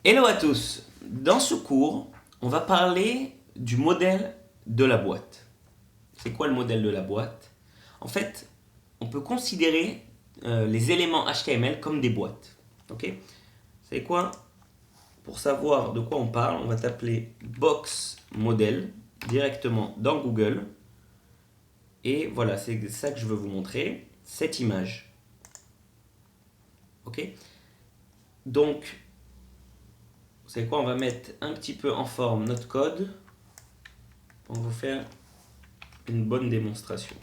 Hello à tous! Dans ce cours, on va parler du modèle de la boîte. C'est quoi le modèle de la boîte? En fait, on peut considérer les éléments HTML comme des boîtes. Ok? C'est quoi? Pour savoir de quoi on parle, on va taper box model directement dans Google. Et voilà, c'est ça que je veux vous montrer, cette image. Ok? Donc, vous savez quoi? On va mettre un petit peu en forme notre code pour vous faire une bonne démonstration.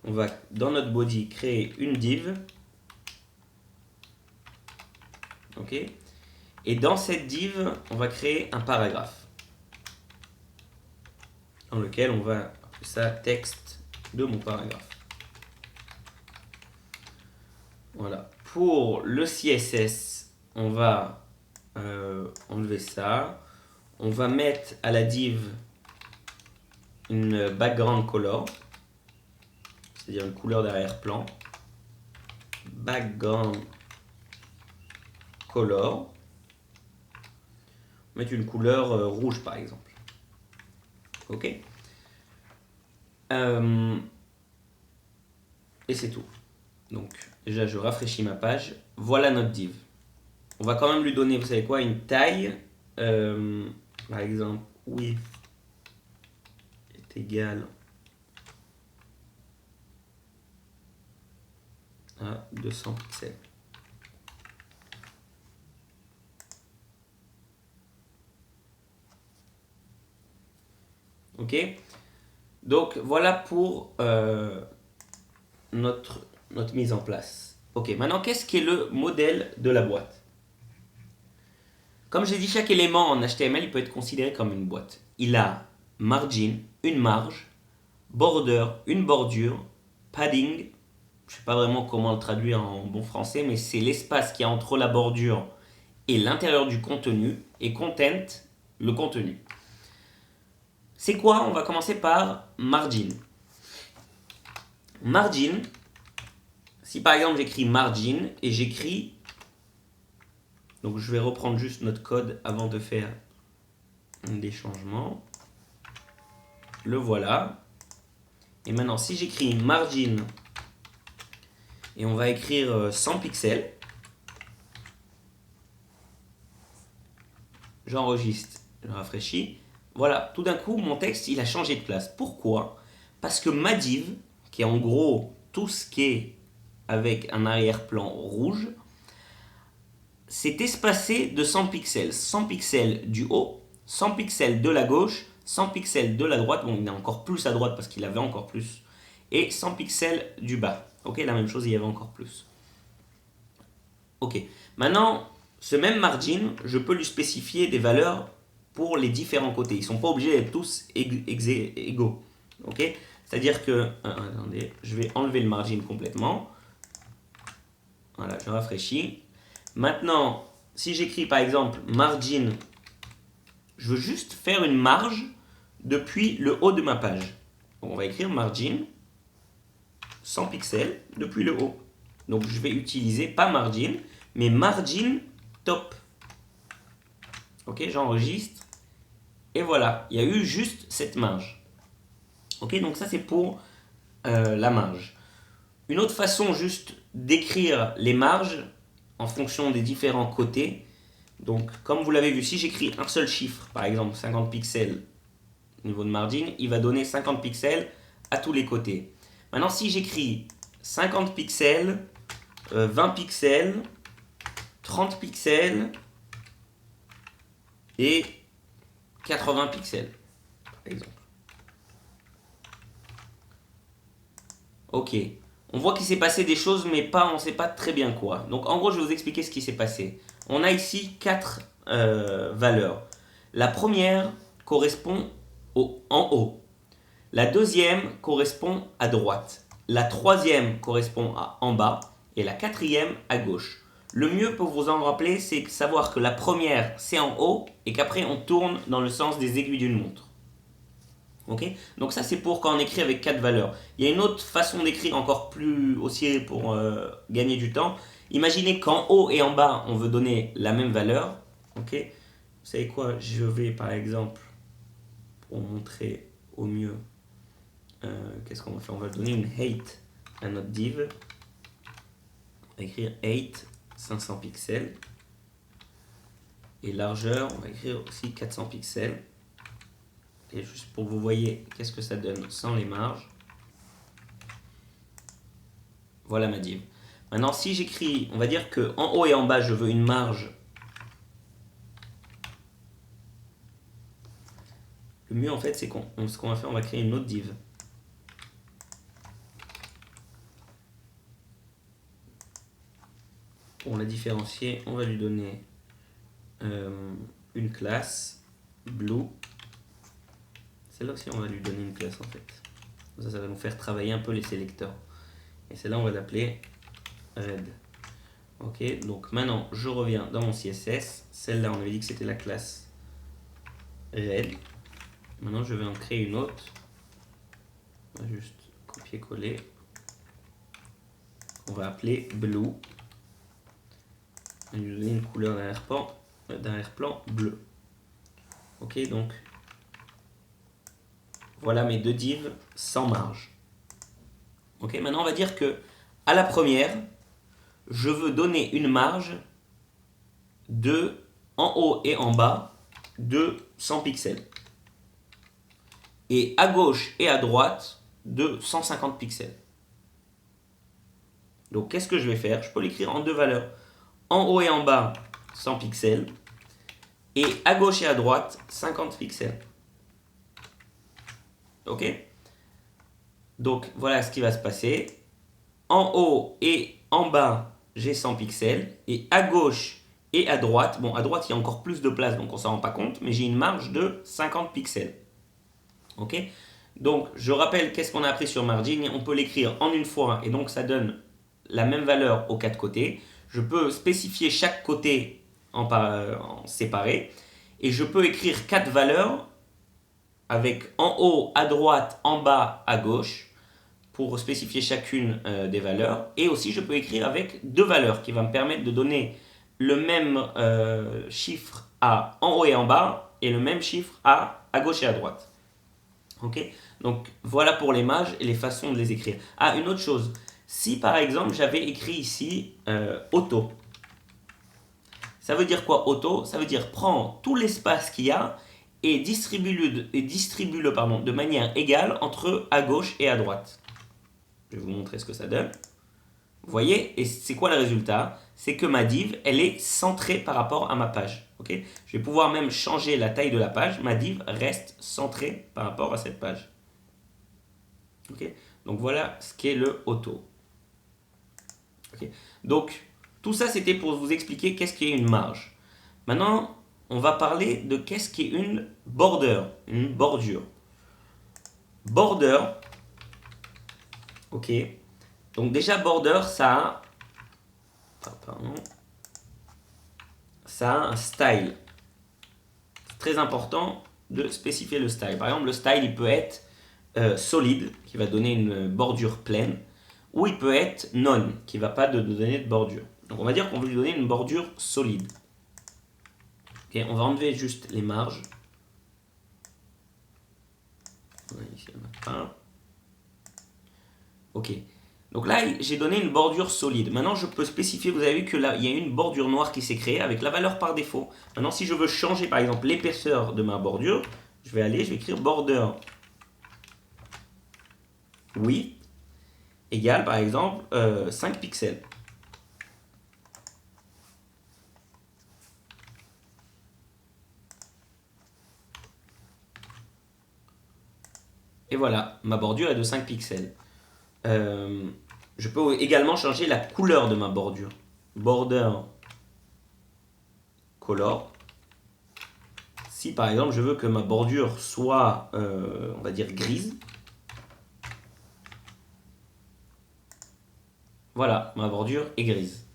On va, dans notre body, créer une div. Ok? Et dans cette div, on va créer un paragraphe dans lequel on va appeler ça texte de mon paragraphe. Voilà. Pour le CSS, on va enlever ça. On va mettre à la div une background color, c'est-à-dire une couleur d'arrière-plan. Background color. On va mettre une couleur rouge par exemple. Ok? Et c'est tout. Donc déjà je rafraîchis ma page. Voilà notre div. On va quand même lui donner, vous savez quoi, une taille. Par exemple, width est égal à 200 pixels. Ok? Donc voilà pour notre mise en place. Ok, maintenant qu'est-ce qu'est le modèle de la boîte? Comme j'ai dit, chaque élément en HTML il peut être considéré comme une boîte. Il a margin, une marge, border, une bordure, padding, je ne sais pas vraiment comment le traduire en bon français, mais c'est l'espace qu'il y a entre la bordure et l'intérieur du contenu, et content, le contenu. C'est quoi? On va commencer par margin. Margin, si par exemple j'écris margin et j'écris, donc je vais reprendre juste notre code avant de faire des changements. Le voilà. Et maintenant si j'écris margin et on va écrire 100 pixels, j'enregistre, je rafraîchis. Voilà, tout d'un coup mon texte il a changé de place. Pourquoi? Parce que ma div, qui est en gros tout ce qui est avec un arrière-plan rouge, s'est espacé de 100 pixels. 100 pixels du haut, 100 pixels de la gauche, 100 pixels de la droite. Bon, il y en a encore plus à droite parce qu'il avait encore plus. Et 100 pixels du bas. Ok, la même chose, il y avait encore plus. Ok, maintenant, ce même margin, je peux lui spécifier des valeurs pour les différents côtés. Ils ne sont pas obligés d'être tous égaux. Ok, c'est-à-dire que, attendez, je vais enlever le margin complètement. Voilà, je rafraîchis. Maintenant, si j'écris par exemple margin, je veux juste faire une marge depuis le haut de ma page. Donc on va écrire margin 100 pixels depuis le haut. Donc je vais utiliser pas margin, mais margin top. Ok, j'enregistre. Et voilà, il y a eu juste cette marge. Ok, donc ça c'est pour la marge. Une autre façon juste d'écrire les marges en fonction des différents côtés. Donc, comme vous l'avez vu, si j'écris un seul chiffre, par exemple 50 pixels au niveau de margin, il va donner 50 pixels à tous les côtés. Maintenant, si j'écris 50 pixels, 20 pixels, 30 pixels et 80 pixels, par exemple. Ok. On voit qu'il s'est passé des choses, mais on ne sait pas très bien quoi. Donc, en gros, je vais vous expliquer ce qui s'est passé. On a ici 4 valeurs. La première correspond en haut. La deuxième correspond à droite. La troisième correspond à en bas. Et la quatrième à gauche. Le mieux pour vous en rappeler, c'est de savoir que la première, c'est en haut et qu'après, on tourne dans le sens des aiguilles d'une montre. Ok, donc ça c'est pour quand on écrit avec 4 valeurs. Il y a une autre façon d'écrire encore plus aussi pour gagner du temps. Imaginez qu'en haut et en bas on veut donner la même valeur. Ok, vous savez quoi? Je vais par exemple, pour montrer au mieux, qu'est-ce qu'on va faire? On va donner une height à notre div. On va écrire height 500 pixels. Et largeur, on va écrire aussi 400 pixels. Et juste pour que vous voyez qu'est-ce que ça donne sans les marges. Voilà ma div. Maintenant, si j'écris, on va dire que en haut et en bas, je veux une marge. Le mieux, en fait, c'est ce qu'on va faire, on va créer une autre div. Pour la différencier, on va lui donner une classe blue. Celle-là aussi, on va lui donner une classe, en fait. Ça va nous faire travailler un peu les sélecteurs. Et celle-là, on va l'appeler red. Ok, donc maintenant, je reviens dans mon CSS. Celle-là, on avait dit que c'était la classe red. Maintenant, je vais en créer une autre. On va juste copier-coller. On va appeler blue. On va lui donner une couleur d'arrière-plan bleu. Ok, donc voilà mes deux divs sans marge. Ok, maintenant on va dire que à la première, je veux donner une marge de en haut et en bas de 100 pixels. Et à gauche et à droite de 150 pixels. Donc qu'est-ce que je vais faire? Je peux l'écrire en deux valeurs. En haut et en bas 100 pixels. Et à gauche et à droite 50 pixels. Ok? Donc voilà ce qui va se passer. En haut et en bas, j'ai 100 pixels. Et à gauche et à droite, bon à droite il y a encore plus de place donc on ne s'en rend pas compte, mais j'ai une marge de 50 pixels. Ok? Donc je rappelle qu'est-ce qu'on a appris sur margin. On peut l'écrire en une fois et donc ça donne la même valeur aux quatre côtés. Je peux spécifier chaque côté en séparé. Et je peux écrire quatre valeurs avec en haut, à droite, en bas, à gauche pour spécifier chacune des valeurs. Et aussi, je peux écrire avec deux valeurs qui vont me permettre de donner le même chiffre en haut et en bas et le même chiffre à gauche et à droite. Ok? Donc voilà pour les marges et les façons de les écrire. Ah, une autre chose. Si par exemple j'avais écrit ici auto, ça veut dire quoi auto? Ça veut dire prends tout l'espace qu'il y a et distribue-le de manière égale entre à gauche et à droite. Je vais vous montrer ce que ça donne. Vous voyez? Et c'est quoi le résultat? C'est que ma div, elle est centrée par rapport à ma page. Okay? Je vais pouvoir même changer la taille de la page. Ma div reste centrée par rapport à cette page. Okay? Donc voilà ce qu'est le auto. Okay? Donc tout ça c'était pour vous expliquer qu'est-ce qu'est une marge. Maintenant on va parler de qu'est-ce qu'est une border, une bordure. Border, ok. Donc déjà border ça a un style. C'est très important de spécifier le style. Par exemple le style il peut être solide qui va donner une bordure pleine ou il peut être non qui ne va pas nous donner de bordure. Donc on va dire qu'on veut lui donner une bordure solide. Okay, on va enlever juste les marges. Ici, il n'y en a pas. Ok. Donc là, j'ai donné une bordure solide. Maintenant, je peux spécifier, vous avez vu que là, il y a une bordure noire qui s'est créée avec la valeur par défaut. Maintenant, si je veux changer, par exemple, l'épaisseur de ma bordure, je vais écrire border width égale, par exemple, 5 pixels. Et voilà, ma bordure est de 5 pixels. Je peux également changer la couleur de ma bordure. Border color. Si par exemple je veux que ma bordure soit, on va dire, grise. Voilà, ma bordure est grise.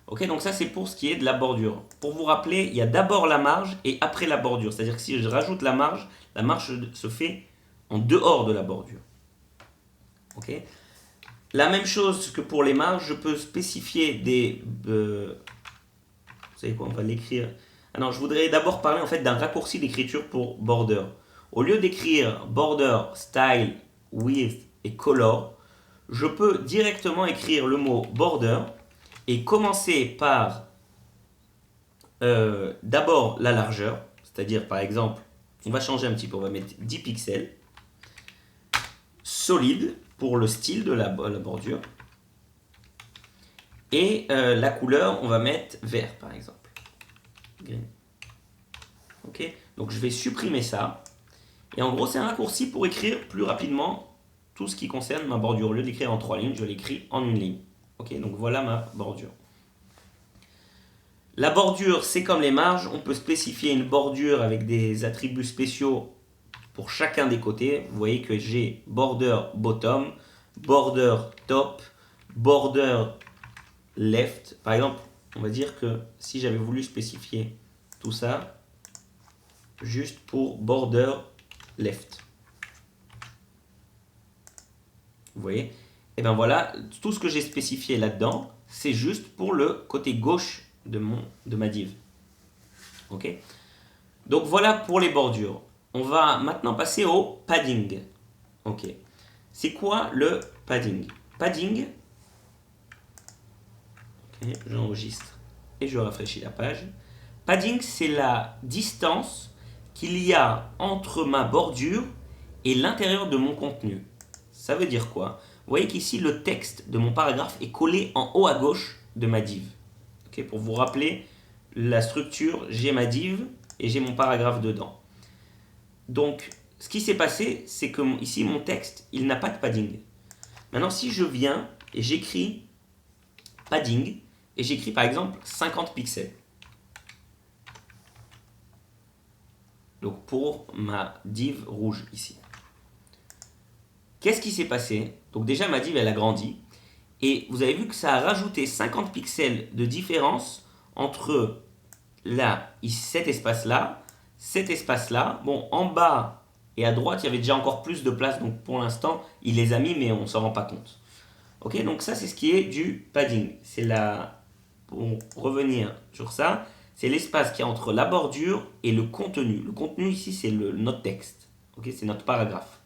Ok, donc ça c'est pour ce qui est de la bordure. Pour vous rappeler, il y a d'abord la marge et après la bordure. C'est-à-dire que si je rajoute la marge se fait en dehors de la bordure. Ok. La même chose que pour les marges, je peux spécifier des... vous savez quoi, on va l'écrire. Ah non, je voudrais d'abord parler en fait d'un raccourci d'écriture pour border. Au lieu d'écrire border, style, width et color, je peux directement écrire le mot border et commencer par d'abord la largeur, c'est-à-dire par exemple, on va changer un petit peu, on va mettre 10 pixels, solide pour le style de la bordure, et la couleur, on va mettre vert par exemple. Green. Ok, donc je vais supprimer ça, et en gros c'est un raccourci pour écrire plus rapidement tout ce qui concerne ma bordure. Au lieu d'écrire en 3 lignes, je l'écris en une ligne. Ok, donc voilà ma bordure. La bordure, c'est comme les marges, on peut spécifier une bordure avec des attributs spéciaux pour chacun des côtés. Vous voyez que j'ai border bottom, border top, border left. Par exemple, on va dire que si j'avais voulu spécifier tout ça, juste pour border left. Vous voyez? Et bien voilà, tout ce que j'ai spécifié là-dedans, c'est juste pour le côté gauche de ma div. Ok? Donc voilà pour les bordures. On va maintenant passer au padding. Ok. C'est quoi le padding? Padding, okay, j'enregistre et je rafraîchis la page. Padding, c'est la distance qu'il y a entre ma bordure et l'intérieur de mon contenu. Ça veut dire quoi? Vous voyez qu'ici, le texte de mon paragraphe est collé en haut à gauche de ma div. Okay, pour vous rappeler la structure, j'ai ma div et j'ai mon paragraphe dedans. Donc, ce qui s'est passé, c'est que ici, mon texte, il n'a pas de padding. Maintenant, si je viens et j'écris padding, et j'écris par exemple 50 pixels. Donc, pour ma div rouge ici. Qu'est-ce qui s'est passé? Donc déjà, ma div, elle a grandi. Et vous avez vu que ça a rajouté 50 pixels de différence entre là, cet espace-là. Bon, en bas et à droite, il y avait déjà encore plus de place. Donc pour l'instant, il les a mis, mais on ne s'en rend pas compte. Ok, donc ça, c'est ce qui est du padding. C'est là, pour revenir sur ça, c'est l'espace qui est entre la bordure et le contenu. Le contenu ici, c'est notre texte. Ok, c'est notre paragraphe.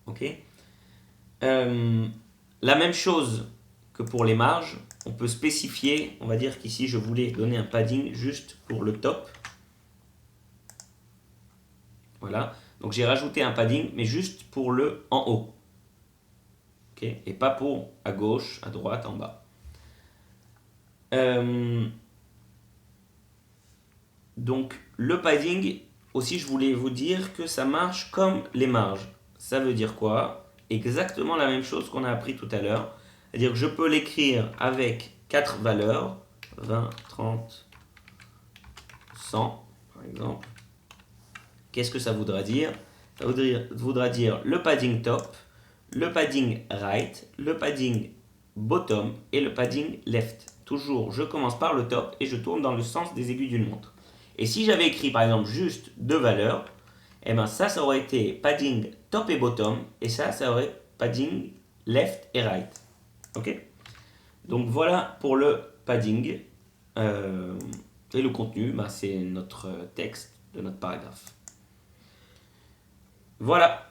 Ok. La même chose que pour les marges, on peut spécifier, on va dire qu'ici je voulais donner un padding juste pour le top. Voilà, donc j'ai rajouté un padding, mais juste pour le en haut. Okay, et pas pour à gauche, à droite, en bas. Donc le padding, aussi je voulais vous dire que ça marche comme les marges. Ça veut dire quoi? Exactement la même chose qu'on a appris tout à l'heure. C'est-à-dire que je peux l'écrire avec 4 valeurs, 20, 30, 100 par exemple. Qu'est-ce que ça voudra dire? Ça voudra dire le padding top, le padding right, le padding bottom et le padding left. Toujours, je commence par le top et je tourne dans le sens des aiguilles d'une montre. Et si j'avais écrit par exemple juste 2 valeurs, et bien ça aurait été padding top et bottom, et ça aurait padding left et right. Ok? Donc voilà pour le padding. Et le contenu, c'est notre texte de notre paragraphe. Voilà.